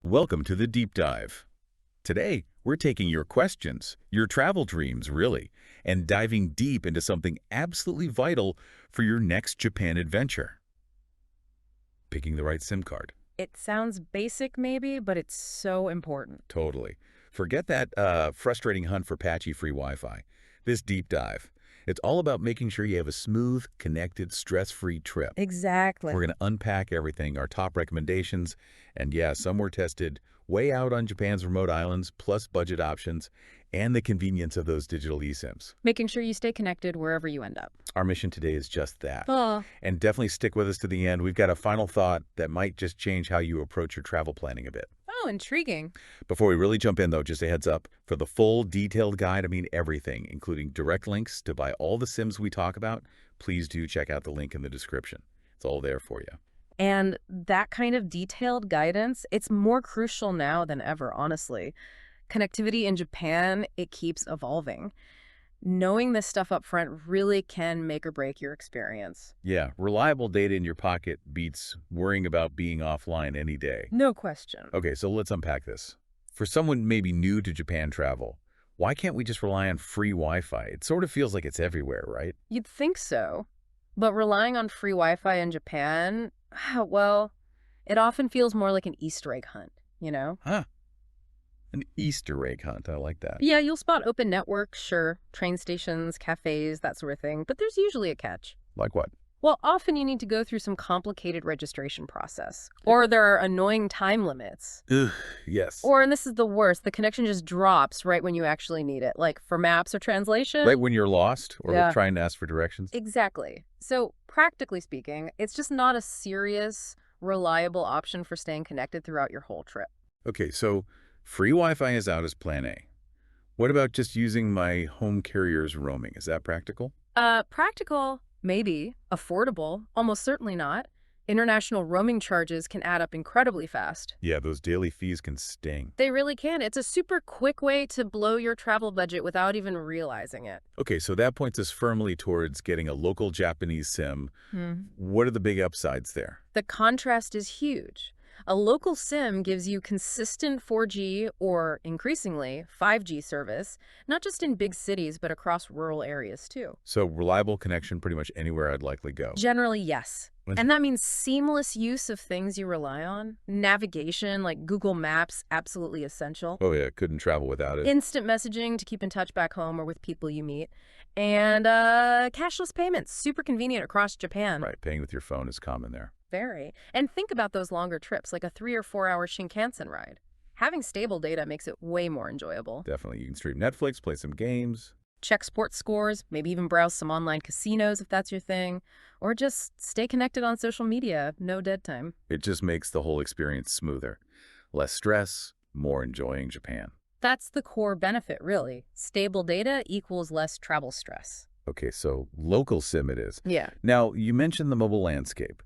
Welcome to the Deep Dive. Today, we're taking your questions, your travel dreams, really, and diving deep into something absolutely vital for your next Japan adventure. Picking the right SIM card. It sounds basic maybe, but it's so important. Totally. Forget that frustrating hunt for patchy free Wi-Fi. This deep dive, it's all about making sure you have a smooth, connected, stress-free trip. Exactly. We're going to unpack everything, our top recommendations, and yeah, some were tested way out on Japan's remote islands, plus budget options, and the convenience of those digital eSIMs. Making sure you stay connected wherever you end up. Our mission today is just that. Oh. And definitely stick with us to the end. We've got a final thought that might just change how you approach your travel planning a bit. Oh, intriguing. Before we really jump in, though, just a heads up. For the full, detailed guide, I mean everything, including direct links to buy all the SIMs we talk about, please do check out the link in the description. It's all there for you. And that kind of detailed guidance, it's more crucial now than ever, honestly. Connectivity in Japan, it keeps evolving. Knowing this stuff up front really can make or break your experience. Yeah, reliable data in your pocket beats worrying about being offline any day. No question. Okay, so let's unpack this. For someone maybe new to Japan travel, why can't we just rely on free Wi-Fi? It sort of feels like it's everywhere, right? You'd think so. But relying on free Wi-Fi in Japan, well, it often feels more like an Easter egg hunt, you know? Huh. An Easter egg hunt. I like that. Yeah, you'll spot open networks, sure, train stations, cafes, that sort of thing, but there's usually a catch. Like what? Well, often you need to go through some complicated registration process, or there are annoying time limits. Ugh, yes. Or, and this is the worst, the connection just drops right when you actually need it, like for maps or translation. Right when you're lost or Yeah. trying to ask for directions? Exactly. So, practically speaking, it's just not a serious, reliable option for staying connected throughout your whole trip. Okay, so free Wi-Fi is out as plan A. What about just using my home carrier's roaming? Is that practical? Practical, maybe. Affordable, almost certainly not. International roaming charges can add up incredibly fast. Yeah, those daily fees can sting. They really can. It's a super quick way to blow your travel budget without even realizing it. Okay, so that points us firmly towards getting a local Japanese SIM. What are the big upsides there? The contrast is huge. A local SIM gives you consistent 4G or, increasingly, 5G service, not just in big cities, but across rural areas, too. So reliable connection pretty much anywhere I'd likely go. Generally, yes. And that means seamless use of things you rely on. Navigation, like Google Maps, absolutely essential. Oh yeah, couldn't travel without it. Instant messaging to keep in touch back home or with people you meet. And cashless payments, super convenient across Japan. Right, paying with your phone is common there. Very. And think about those longer trips, like a 3 or 4 hour Shinkansen ride. Having stable data makes it way more enjoyable. Definitely. You can stream Netflix, play some games. Check sports scores, maybe even browse some online casinos if that's your thing, or just stay connected on social media, no dead time. It just makes the whole experience smoother. Less stress, more enjoying Japan. That's the core benefit, really. Stable data equals less travel stress. Okay, so local SIM it is. Yeah. Now, you mentioned the mobile landscape.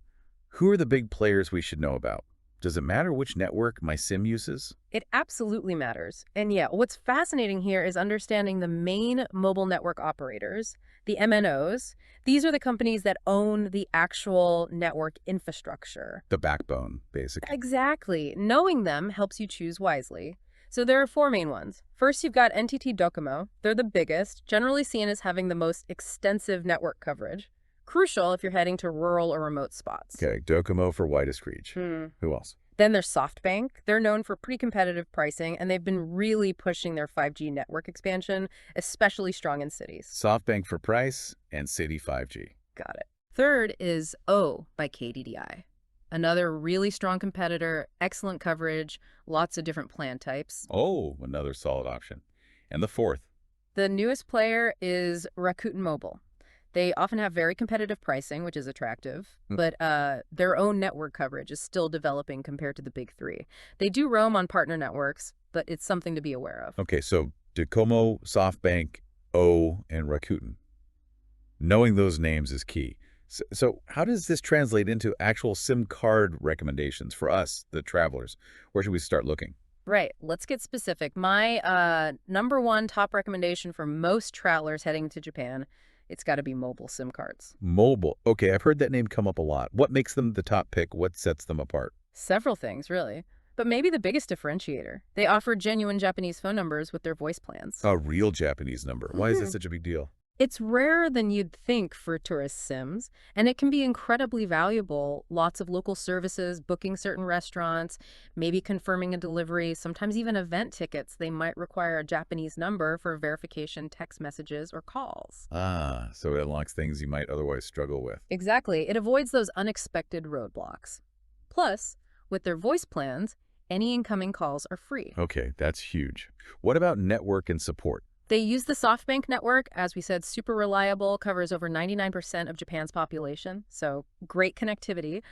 Who are the big players we should know about? Does it matter which network my SIM uses? It absolutely matters. And yeah, what's fascinating here is understanding the main mobile network operators, the MNOs. These are the companies that own the actual network infrastructure. The backbone, basically. Exactly. Knowing them helps you choose wisely. So there are 4 main ones. First, you've got NTT Docomo. They're the biggest, generally seen as having the most extensive network coverage. Crucial if you're heading to rural or remote spots. Okay, Docomo for widest reach. Who else? Then there's SoftBank. They're known for pretty competitive pricing, and they've been really pushing their 5G network expansion, especially strong in cities. SoftBank for price and City 5G. Got it. Third is O by KDDI. Another really strong competitor, excellent coverage, lots of different plan types. Oh, another solid option. And the fourth? The newest player is Rakuten Mobile. They often have very competitive pricing, which is attractive, but their own network coverage is still developing compared to the big 3. They do roam on partner networks, but it's something to be aware of. Okay, so Docomo, SoftBank, O, and Rakuten. Knowing those names is key. So how does this translate into actual SIM card recommendations for us, the travelers? Where should we start looking? Right. Let's get specific. My #1 top recommendation for most travelers heading to Japan, it's got to be mobile SIM cards. Mobile. Okay, I've heard that name come up a lot. What makes them the top pick? What sets them apart? Several things, really. but maybe the biggest differentiator. They offer genuine Japanese phone numbers with their voice plans. A real Japanese number. Why is that such a big deal? It's rarer than you'd think for tourist SIMs, and it can be incredibly valuable. Lots of local services, booking certain restaurants, maybe confirming a delivery, sometimes even event tickets. They might require a Japanese number for verification text messages or calls. Ah, so it unlocks things you might otherwise struggle with. Exactly. It avoids those unexpected roadblocks. Plus, with their voice plans, any incoming calls are free. Okay, that's huge. What about network and support? They use the SoftBank network, as we said, super reliable, covers over 99% of Japan's population, so great connectivity.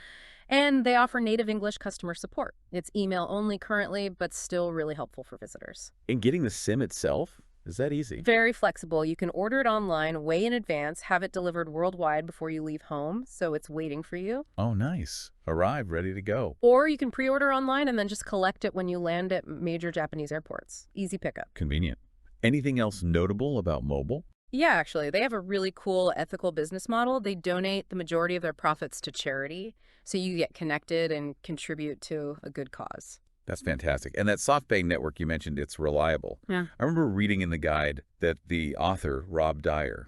And they offer native English customer support. It's email only currently, but still really helpful for visitors. In getting the SIM itself, is that easy? Very flexible. You can order it online way in advance, have it delivered worldwide before you leave home, so it's waiting for you. Oh, nice. Arrive, ready to go. Or you can pre-order online and then just collect it when you land at major Japanese airports. Easy pickup. Convenient. Anything else notable about mobile? Yeah, actually, they have a really cool ethical business model. They donate the majority of their profits to charity, so you get connected and contribute to a good cause. That's fantastic. And that SoftBank network you mentioned, it's reliable. Yeah. I remember reading in the guide that the author, Rob Dyer,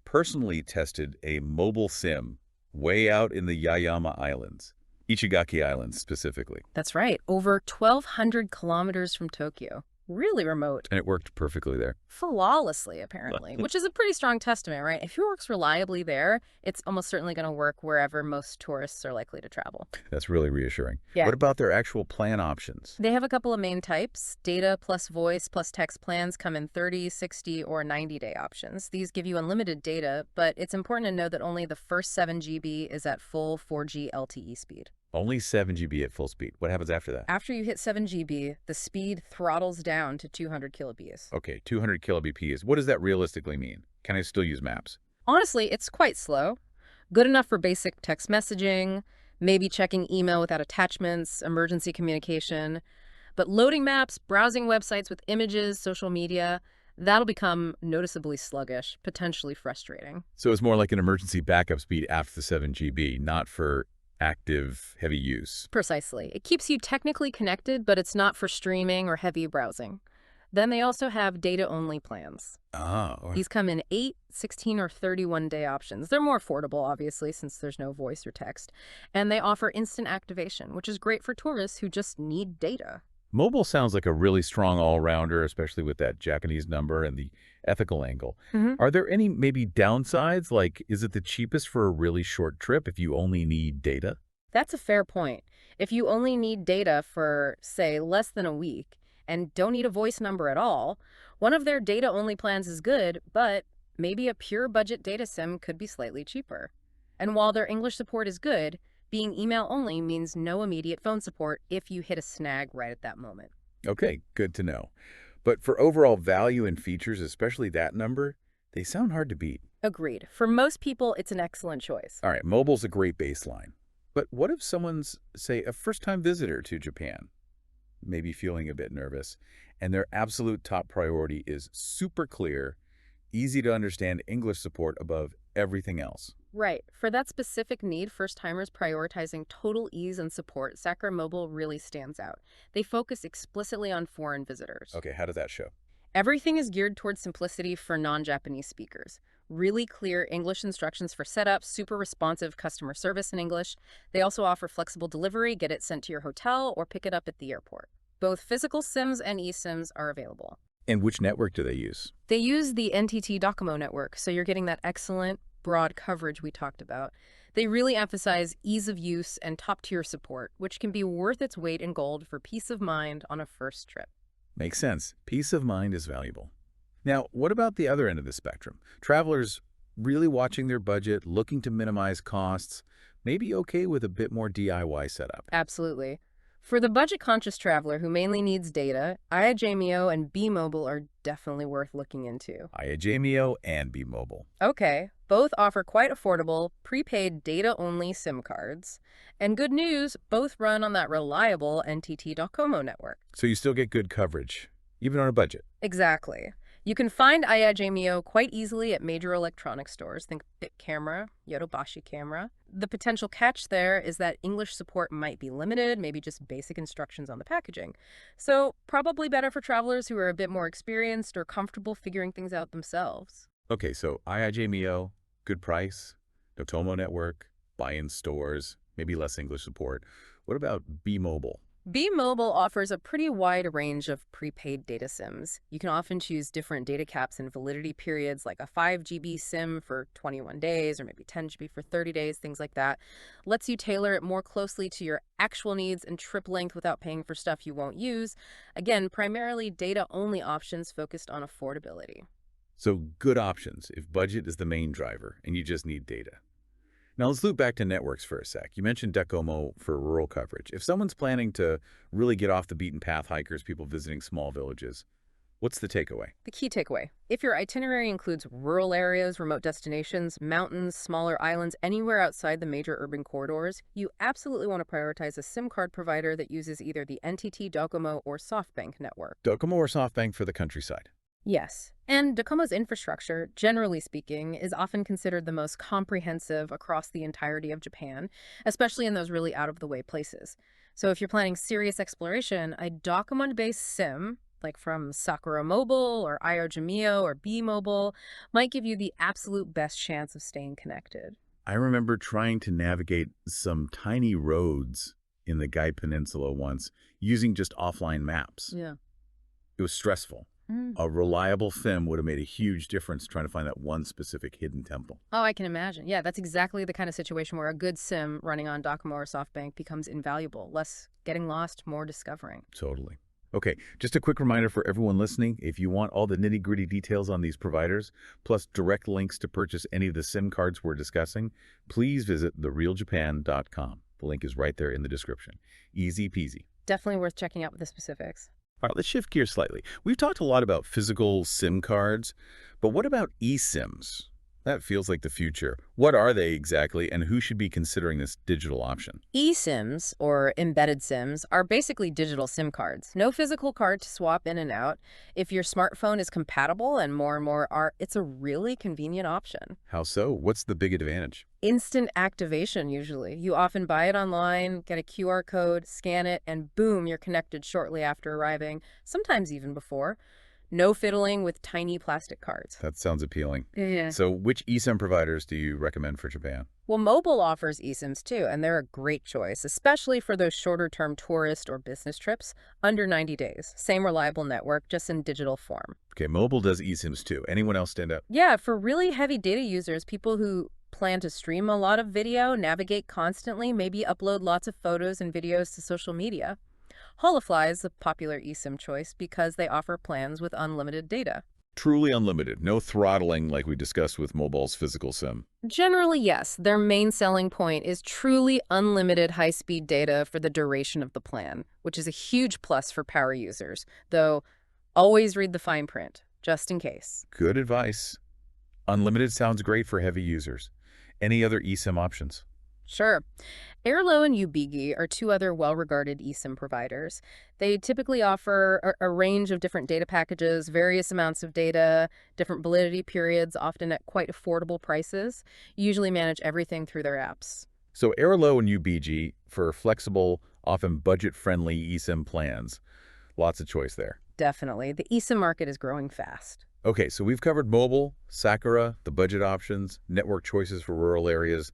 personally tested a mobile SIM way out in the Yaeyama Islands, Ichigaki Islands specifically. That's right. Over 1,200 kilometers from Tokyo. Really remote. And it worked perfectly there. Flawlessly, apparently, which is a pretty strong testament, right? If it works reliably there, it's almost certainly going to work wherever most tourists are likely to travel. That's really reassuring. Yeah. What about their actual plan options? They have a couple of main types. Data plus voice plus text plans come in 30, 60, or 90-day options. These give you unlimited data, but it's important to know that only the first 7 GB is at full 4G LTE speed. Only 7 GB at full speed. What happens after that? After you hit 7 GB, the speed throttles down to 200 kilobps. Okay, 200 kilobps. What does that realistically mean? Can I still use maps? Honestly, it's quite slow. Good enough for basic text messaging, maybe checking email without attachments, emergency communication. But loading maps, browsing websites with images, social media, that'll become noticeably sluggish, potentially frustrating. So it's more like an emergency backup speed after the 7 GB, not for active, heavy use. Precisely. It keeps you technically connected, but it's not for streaming or heavy browsing. Then they also have data-only plans. Oh. These come in 8, 16, or 31-day options. They're more affordable, obviously, since there's no voice or text. And they offer instant activation, which is great for tourists who just need data. Mobile sounds like a really strong all-rounder, especially with that Japanese number and the ethical angle. Are there any maybe downsides? Like, is it the cheapest for a really short trip if you only need data? That's a fair point. If you only need data for, say, less than a week and don't need a voice number at all, one of their data-only plans is good, but maybe a pure budget data SIM could be slightly cheaper. And while their English support is good, being email only means no immediate phone support if you hit a snag right at that moment. Okay, good to know. But for overall value and features, especially that number, they sound hard to beat. Agreed. For most people, it's an excellent choice. All right, mobile's a great baseline. But what if someone's, say, a first-time visitor to Japan, maybe feeling a bit nervous, and their absolute top priority is super clear, easy to understand English support above everything else? Right. For that specific need, first-timers prioritizing total ease and support, Sakura Mobile really stands out. They focus explicitly on foreign visitors. Okay, how does that show? Everything is geared towards simplicity for non-Japanese speakers. Really clear English instructions for setup, super responsive customer service in English. They also offer flexible delivery, get it sent to your hotel, or pick it up at the airport. Both physical SIMs and eSIMs are available. And which network do they use? They use the NTT Docomo network, so you're getting that excellent broad coverage we talked about. They really emphasize ease of use and top-tier support, which can be worth its weight in gold for peace of mind on a first trip. Makes sense. Peace of mind is valuable. Now, what about the other end of the spectrum? Travelers really watching their budget, looking to minimize costs, maybe okay with a bit more DIY setup. Absolutely. For the budget-conscious traveler who mainly needs data, Yaeyama and B-Mobile are definitely worth looking into. Yaeyama and B-Mobile. Okay, both offer quite affordable, prepaid data-only SIM cards. And good news, both run on that reliable NTT Docomo network. So you still get good coverage, even on a budget. Exactly. You can find Yaeyama quite easily at major electronics stores. Think Bit Camera, Yodobashi Camera. The potential catch there is that English support might be limited, maybe just basic instructions on the packaging. So probably better for travelers who are a bit more experienced or comfortable figuring things out themselves. Okay, so IIJMEO, good price, Dotomo network, buy-in stores, maybe less English support. What about B-Mobile? B-Mobile offers a pretty wide range of prepaid data SIMs. You can often choose different data caps and validity periods, like a 5 GB SIM for 21 days or maybe 10 GB for 30 days, things like that. Lets you tailor it more closely to your actual needs and trip length without paying for stuff you won't use. Again, primarily data-only options focused on affordability. So good options if budget is the main driver and you just need data. Now let's loop back to networks for a sec. You mentioned Docomo for rural coverage. If someone's planning to really get off the beaten path, hikers, people visiting small villages, what's the takeaway? The key takeaway: if your itinerary includes rural areas, remote destinations, mountains, smaller islands, anywhere outside the major urban corridors, you absolutely want to prioritize a SIM card provider that uses either the NTT Docomo or SoftBank network. Docomo or SoftBank for the countryside. Yes, and Docomo's infrastructure, generally speaking, is often considered the most comprehensive across the entirety of Japan, especially in those really out-of-the-way places. So if you're planning serious exploration, a Docomo-based SIM, like from Sakura Mobile or Iojimio or B-Mobile, might give you the absolute best chance of staying connected. I remember trying to navigate some tiny roads in the Gai Peninsula once using just offline maps. Yeah. It was stressful. A reliable SIM would have made a huge difference trying to find that one specific hidden temple. Oh, I can imagine. Yeah, that's exactly the kind of situation where a good SIM running on Docomo or SoftBank becomes invaluable. Less getting lost, more discovering. Totally. Okay, just a quick reminder for everyone listening, if you want all the nitty-gritty details on these providers, plus direct links to purchase any of the SIM cards we're discussing, please visit therealjapan.com. The link is right there in the description. Easy peasy. Definitely worth checking out with the specifics. All right, let's shift gears slightly. We've talked a lot about physical SIM cards, but what about eSIMs? That feels like the future. What are they exactly, and who should be considering this digital option? eSIMs, or embedded SIMs, are basically digital SIM cards. No physical card to swap in and out. If your smartphone is compatible, and more are, it's a really convenient option. How so? What's the big advantage? Instant activation, usually. You often buy it online, get a QR code, scan it, and boom, you're connected shortly after arriving, sometimes even before. No fiddling with tiny plastic cards. That sounds appealing. Yeah. So which eSIM providers do you recommend for Japan? Well, Mobile offers eSIMs too, and they're a great choice, especially for those shorter-term tourist or business trips, under 90 days. Same reliable network, just in digital form. Okay, Mobile does eSIMs too. Anyone else stand out? Yeah, for really heavy data users, people who plan to stream a lot of video, navigate constantly, maybe upload lots of photos and videos to social media. Holofly is a popular eSIM choice because they offer plans with unlimited data. Truly unlimited, no throttling like we discussed with Mobile's physical SIM. Generally, yes. Their main selling point is truly unlimited high-speed data for the duration of the plan, which is a huge plus for power users, though always read the fine print, just in case. Good advice. Unlimited sounds great for heavy users. Any other eSIM options? Sure. Airlo and Ubigi are two other well-regarded eSIM providers. They typically offer a range of different data packages, various amounts of data, different validity periods, often at quite affordable prices. You usually manage everything through their apps. So Airlo and UBG for flexible, often budget-friendly eSIM plans. Lots of choice there. Definitely. The eSIM market is growing fast. Okay, so we've covered Mobile, Sakura, the budget options, network choices for rural areas,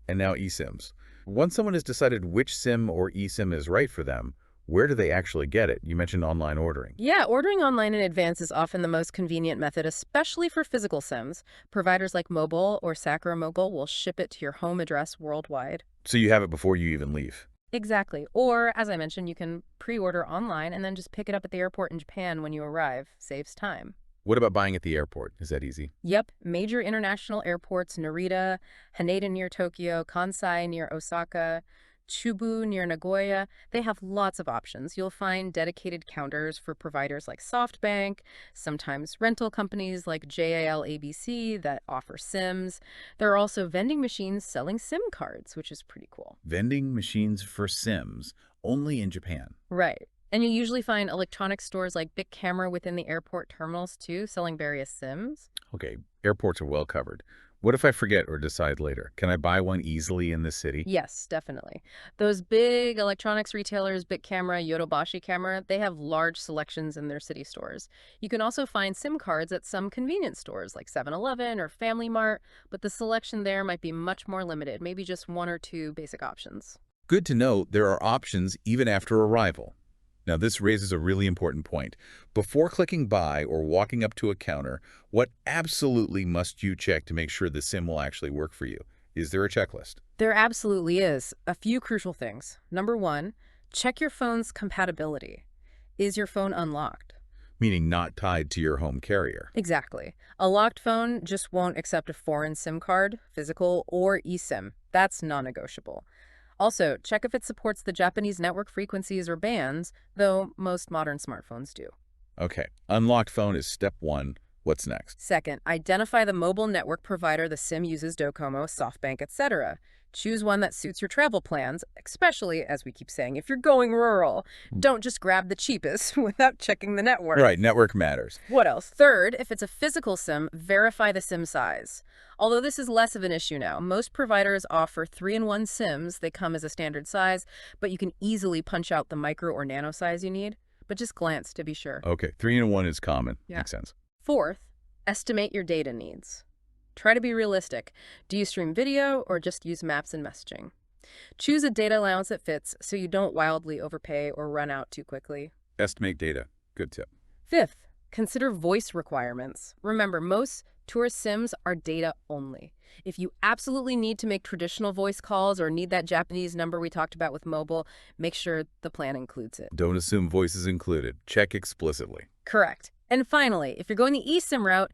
and now eSIMs. Once someone has decided which SIM or eSIM is right for them, where do they actually get it? You mentioned online ordering. Yeah, ordering online in advance is often the most convenient method, especially for physical SIMs. Providers like Mobile or Sakura Mobile will ship it to your home address worldwide. So you have it before you even leave. Exactly. Or, as I mentioned, you can pre-order online and then just pick it up at the airport in Japan when you arrive. Saves time. What about buying at the airport? Is that easy? Yep, major international airports, Narita, Haneda near Tokyo, Kansai near Osaka, Chubu near Nagoya, they have lots of options. You'll find dedicated counters for providers like SoftBank, sometimes rental companies like JAL ABC that offer SIMs. There are also vending machines selling SIM cards, which is pretty cool. Vending machines for SIMs, only in Japan. Right. And you usually find electronic stores like Big Camera within the airport terminals too, selling various SIMs. Okay, airports are well covered. What if I forget or decide later? Can I buy one easily in this city? Yes, definitely. Those big electronics retailers, Big Camera, Yodobashi Camera, they have large selections in their city stores. You can also find SIM cards at some convenience stores like 7-Eleven or Family Mart, but the selection there might be much more limited, maybe just one or two basic options. Good to know there are options even after arrival. Now, this raises a really important point. Before clicking buy or walking up to a counter, what absolutely must you check to make sure the SIM will actually work for you? Is there a checklist? There absolutely is. A few crucial things. Number one, check your phone's compatibility. Is your phone unlocked? Meaning not tied to your home carrier. Exactly. A locked phone just won't accept a foreign SIM card, physical or eSIM. That's non-negotiable. Also, check if it supports the Japanese network frequencies or bands, though most modern smartphones do. Okay, unlocked phone is step one. What's next? Second, identify the mobile network provider the SIM uses, Docomo, SoftBank, etc. Choose one that suits your travel plans, especially, as we keep saying, if you're going rural. Don't just grab the cheapest without checking the network. Right, network matters. What else? Third, if it's a physical SIM, verify the SIM size. Although this is less of an issue now, most providers offer 3-in-1 SIMs. They come as a standard size, but you can easily punch out the micro or nano size you need. But just glance to be sure. Okay, 3-in-1 is common. Yeah. Makes sense. Fourth, estimate your data needs. Try to be realistic. Do you stream video or just use maps and messaging? Choose a data allowance that fits so you don't wildly overpay or run out too quickly. Estimate data. Good tip. Fifth, consider voice requirements. Remember, most tourist SIMs are data only. If you absolutely need to make traditional voice calls or need that Japanese number we talked about with mobile, make sure the plan includes it. Don't assume voice is included. Check explicitly. Correct. And finally, if you're going the eSIM route,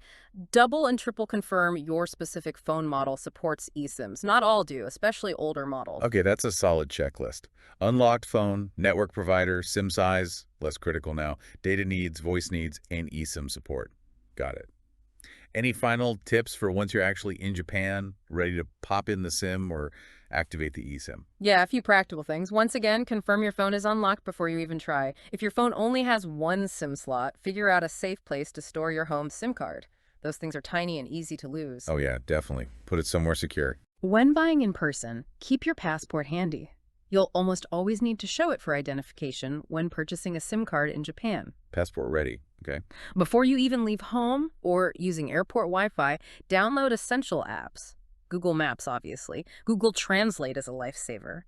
double and triple confirm your specific phone model supports eSIMs. Not all do, especially older models. Okay, that's a solid checklist. Unlocked phone, network provider, SIM size, less critical now, data needs, voice needs, and eSIM support. Got it. Any final tips for once you're actually in Japan, ready to pop in the SIM or activate the eSIM? Yeah, a few practical things. Once again, confirm your phone is unlocked before you even try. If your phone only has one SIM slot, figure out a safe place to store your home SIM card. Those things are tiny and easy to lose. Oh yeah, definitely. Put it somewhere secure. When buying in person, keep your passport handy. You'll almost always need to show it for identification when purchasing a SIM card in Japan. Passport ready, okay? Before you even leave home or using airport Wi-Fi, download essential apps. Google Maps, obviously. Google Translate is a lifesaver.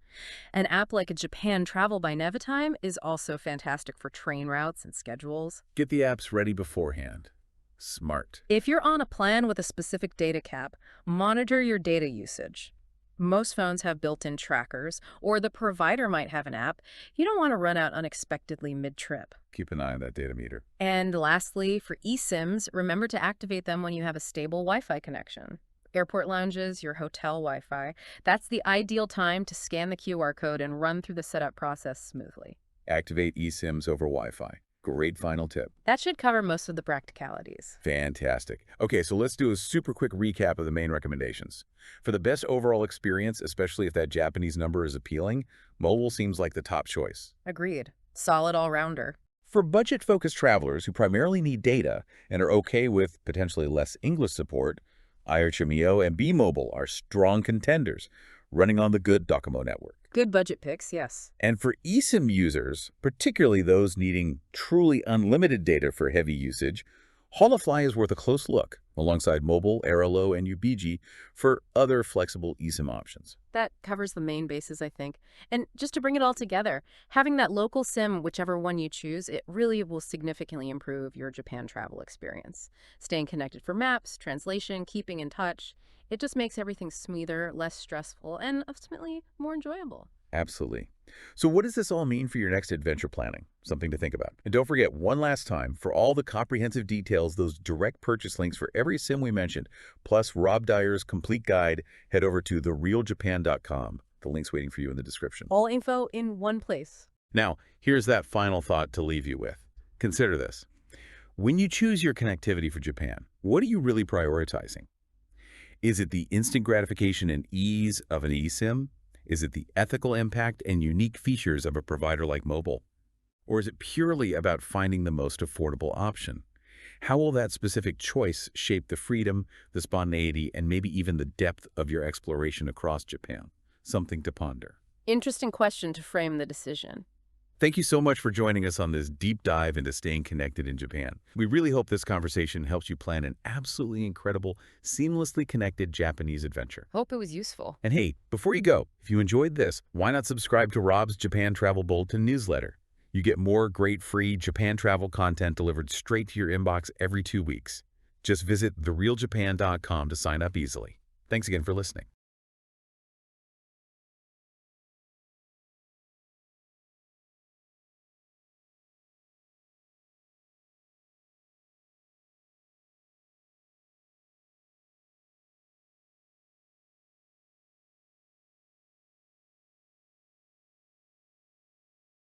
An app like a Japan Travel by Navitime is also fantastic for train routes and schedules. Get the apps ready beforehand. Smart. If you're on a plan with a specific data cap, monitor your data usage. Most phones have built-in trackers, or the provider might have an app. You don't want to run out unexpectedly mid-trip. Keep an eye on that data meter. And lastly, for eSIMs, remember to activate them when you have a stable Wi-Fi connection. Airport lounges, your hotel Wi-Fi. That's the ideal time to scan the QR code and run through the setup process smoothly. Activate eSIMs over Wi-Fi. Great final tip. That should cover most of the practicalities. Fantastic. Okay, so let's do a super quick recap of the main recommendations. For the best overall experience, especially if that Japanese number is appealing, mobile seems like the top choice. Agreed. Solid all-rounder. For budget-focused travelers who primarily need data and are okay with potentially less English support, iHeartMio and B-Mobile are strong contenders, running on the good Docomo network. Good budget picks, yes. And for eSIM users, particularly those needing truly unlimited data for heavy usage, Holafly is worth a close look, alongside Mobile, Airalo, and Ubiji for other flexible eSIM options. That covers the main bases, I think. And just to bring it all together, having that local SIM, whichever one you choose, it really will significantly improve your Japan travel experience. Staying connected for maps, translation, keeping in touch, it just makes everything smoother, less stressful, and ultimately more enjoyable. Absolutely. So what does this all mean for your next adventure planning? Something to think about. And don't forget, one last time, for all the comprehensive details, those direct purchase links for every SIM we mentioned, plus Rob Dyer's complete guide, head over to therealjapan.com. The link's waiting for you in the description. All info in one place. Now, here's that final thought to leave you with. Consider this. When you choose your connectivity for Japan, what are you really prioritizing? Is it the instant gratification and ease of an eSIM? Is it the ethical impact and unique features of a provider like Mobile? Or is it purely about finding the most affordable option? How will that specific choice shape the freedom, the spontaneity, and maybe even the depth of your exploration across Japan? Something to ponder. Interesting question to frame the decision. Thank you so much for joining us on this deep dive into staying connected in Japan. We really hope this conversation helps you plan an absolutely incredible, seamlessly connected Japanese adventure. Hope it was useful. And hey, before you go, if you enjoyed this, why not subscribe to Rob's Japan Travel Bulletin newsletter? You get more great free Japan travel content delivered straight to your inbox every 2 weeks. Just visit therealjapan.com to sign up easily. Thanks again for listening.